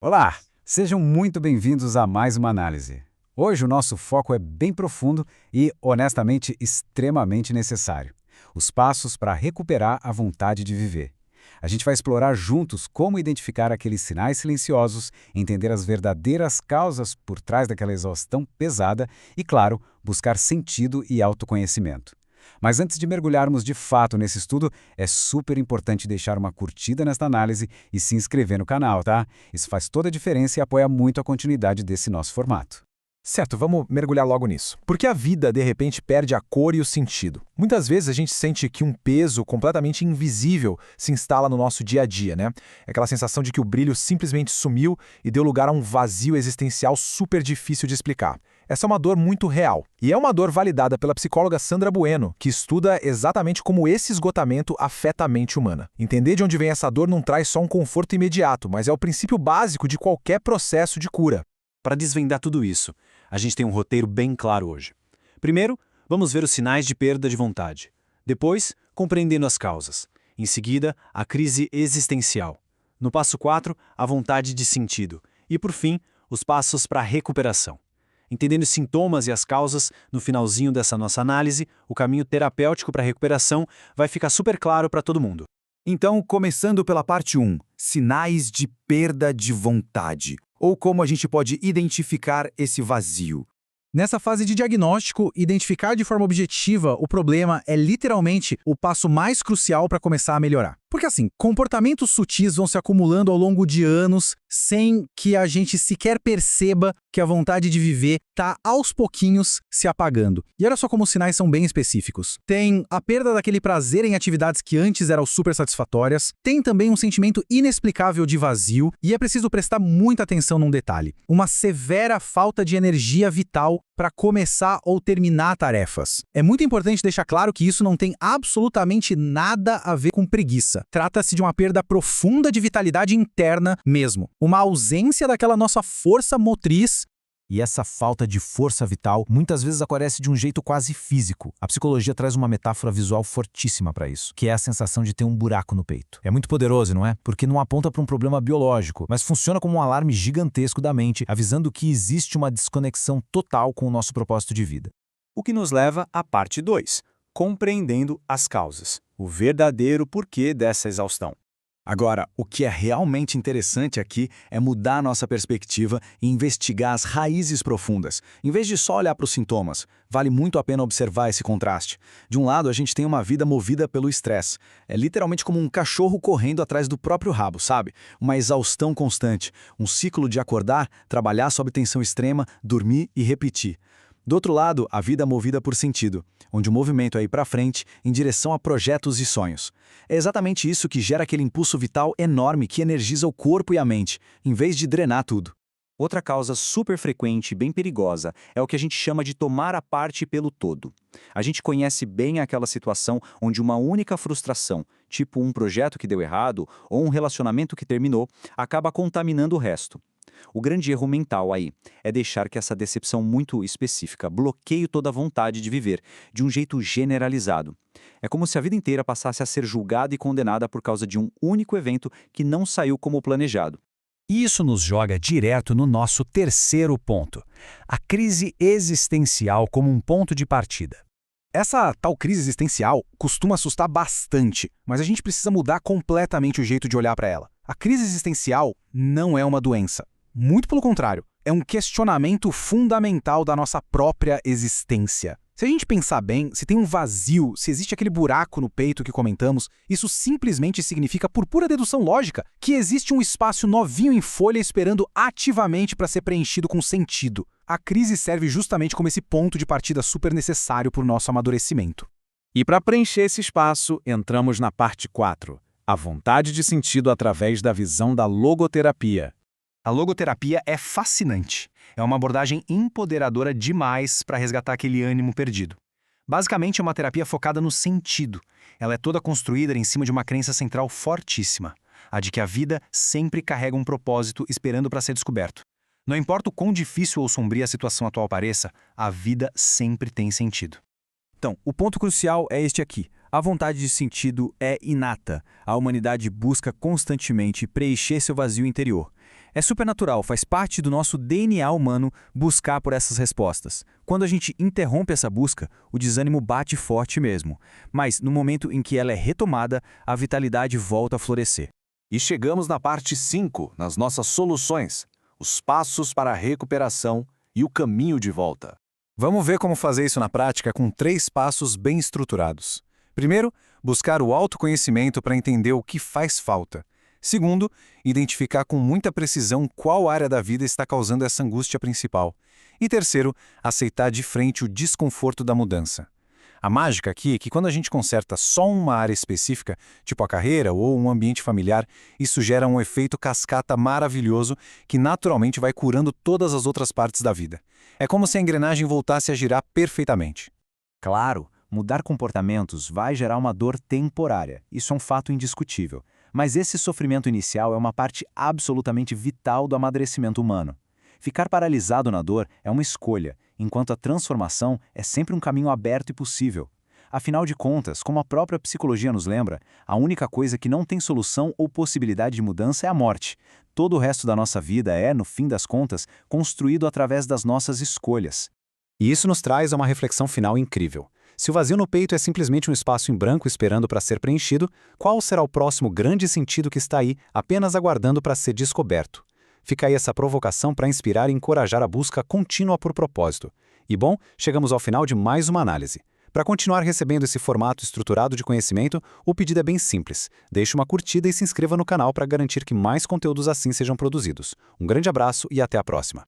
Olá, sejam muito bem-vindos a mais uma análise. Hoje o nosso foco é bem profundo e, honestamente, extremamente necessário. Os passos para recuperar a vontade de viver. A gente vai explorar juntos como identificar aqueles sinais silenciosos, entender as verdadeiras causas por trás daquela exaustão pesada e, claro, buscar sentido e autoconhecimento. Mas antes de mergulharmos de fato nesse estudo, é super importante deixar uma curtida nesta análise e se inscrever no canal, tá? Isso faz toda a diferença e apoia muito a continuidade desse nosso formato. Certo, vamos mergulhar logo nisso. Porque a vida, de repente, perde a cor e o sentido. Muitas vezes a gente sente que um peso completamente invisível se instala no nosso dia a dia, né? É aquela sensação de que o brilho simplesmente sumiu e deu lugar a um vazio existencial super difícil de explicar. Essa é uma dor muito real. E é uma dor validada pela psicóloga Sandra Bueno, que estuda exatamente como esse esgotamento afeta a mente humana. Entender de onde vem essa dor não traz só um conforto imediato, mas é o princípio básico de qualquer processo de cura. Para desvendar tudo isso, a gente tem um roteiro bem claro hoje. Primeiro, vamos ver os sinais de perda de vontade. Depois, compreendendo as causas. Em seguida, a crise existencial. No passo 4, a vontade de sentido. E, por fim, os passos para a recuperação. Entendendo os sintomas e as causas, no finalzinho dessa nossa análise, o caminho terapêutico para a recuperação vai ficar super claro para todo mundo. Então, começando pela parte 1, sinais de perda de vontade, ou como a gente pode identificar esse vazio. Nessa fase de diagnóstico, identificar de forma objetiva o problema é literalmente o passo mais crucial para começar a melhorar. Porque assim, comportamentos sutis vão se acumulando ao longo de anos sem que a gente sequer perceba que a vontade de viver está aos pouquinhos se apagando. E olha só como os sinais são bem específicos. Tem a perda daquele prazer em atividades que antes eram super satisfatórias, tem também um sentimento inexplicável de vazio e é preciso prestar muita atenção num detalhe. Uma severa falta de energia vital para começar ou terminar tarefas. É muito importante deixar claro que isso não tem absolutamente nada a ver com preguiça. Trata-se de uma perda profunda de vitalidade interna mesmo. Uma ausência daquela nossa força motriz. E essa falta de força vital muitas vezes aparece de um jeito quase físico. A psicologia traz uma metáfora visual fortíssima para isso, que é a sensação de ter um buraco no peito. É muito poderoso, não é? Porque não aponta para um problema biológico, mas funciona como um alarme gigantesco da mente, avisando que existe uma desconexão total com o nosso propósito de vida. O que nos leva à parte 2, compreendendo as causas, o verdadeiro porquê dessa exaustão. Agora, o que é realmente interessante aqui é mudar a nossa perspectiva e investigar as raízes profundas, em vez de só olhar para os sintomas. Vale muito a pena observar esse contraste. De um lado, a gente tem uma vida movida pelo estresse. É literalmente como um cachorro correndo atrás do próprio rabo, sabe? Uma exaustão constante, um ciclo de acordar, trabalhar sob tensão extrema, dormir e repetir. Do outro lado, a vida movida por sentido, onde o movimento é ir para frente em direção a projetos e sonhos. É exatamente isso que gera aquele impulso vital enorme que energiza o corpo e a mente, em vez de drenar tudo. Outra causa super frequente e bem perigosa é o que a gente chama de tomar a parte pelo todo. A gente conhece bem aquela situação onde uma única frustração, tipo um projeto que deu errado ou um relacionamento que terminou, acaba contaminando o resto. O grande erro mental aí é deixar que essa decepção muito específica bloqueie toda a vontade de viver, de um jeito generalizado. É como se a vida inteira passasse a ser julgada e condenada por causa de um único evento que não saiu como planejado. Isso nos joga direto no nosso terceiro ponto, a crise existencial como um ponto de partida. Essa tal crise existencial costuma assustar bastante, mas a gente precisa mudar completamente o jeito de olhar para ela. A crise existencial não é uma doença. Muito pelo contrário, é um questionamento fundamental da nossa própria existência. Se a gente pensar bem, se tem um vazio, se existe aquele buraco no peito que comentamos, isso simplesmente significa, por pura dedução lógica, que existe um espaço novinho em folha esperando ativamente para ser preenchido com sentido. A crise serve justamente como esse ponto de partida super necessário para o nosso amadurecimento. E para preencher esse espaço, entramos na parte 4, a vontade de sentido através da visão da logoterapia. A logoterapia é fascinante. É uma abordagem empoderadora demais para resgatar aquele ânimo perdido. Basicamente, é uma terapia focada no sentido. Ela é toda construída em cima de uma crença central fortíssima, a de que a vida sempre carrega um propósito esperando para ser descoberto. Não importa o quão difícil ou sombria a situação atual pareça, a vida sempre tem sentido. Então, o ponto crucial é este aqui. A vontade de sentido é inata. A humanidade busca constantemente preencher seu vazio interior. É supernatural, faz parte do nosso DNA humano buscar por essas respostas. Quando a gente interrompe essa busca, o desânimo bate forte mesmo. Mas no momento em que ela é retomada, a vitalidade volta a florescer. E chegamos na parte 5, nas nossas soluções, os passos para a recuperação e o caminho de volta. Vamos ver como fazer isso na prática com 3 passos bem estruturados. Primeiro, buscar o autoconhecimento para entender o que faz falta. Segundo, identificar com muita precisão qual área da vida está causando essa angústia principal. E terceiro, aceitar de frente o desconforto da mudança. A mágica aqui é que quando a gente conserta só uma área específica, tipo a carreira ou um ambiente familiar, isso gera um efeito cascata maravilhoso que naturalmente vai curando todas as outras partes da vida. É como se a engrenagem voltasse a girar perfeitamente. Claro, mudar comportamentos vai gerar uma dor temporária, isso é um fato indiscutível. Mas esse sofrimento inicial é uma parte absolutamente vital do amadurecimento humano. Ficar paralisado na dor é uma escolha, enquanto a transformação é sempre um caminho aberto e possível. Afinal de contas, como a própria psicologia nos lembra, a única coisa que não tem solução ou possibilidade de mudança é a morte. Todo o resto da nossa vida é, no fim das contas, construído através das nossas escolhas. E isso nos traz a uma reflexão final incrível. Se o vazio no peito é simplesmente um espaço em branco esperando para ser preenchido, qual será o próximo grande sentido que está aí, apenas aguardando para ser descoberto? Fica aí essa provocação para inspirar e encorajar a busca contínua por propósito. E bom, chegamos ao final de mais uma análise. Para continuar recebendo esse formato estruturado de conhecimento, o pedido é bem simples. Deixe uma curtida e se inscreva no canal para garantir que mais conteúdos assim sejam produzidos. Um grande abraço e até a próxima.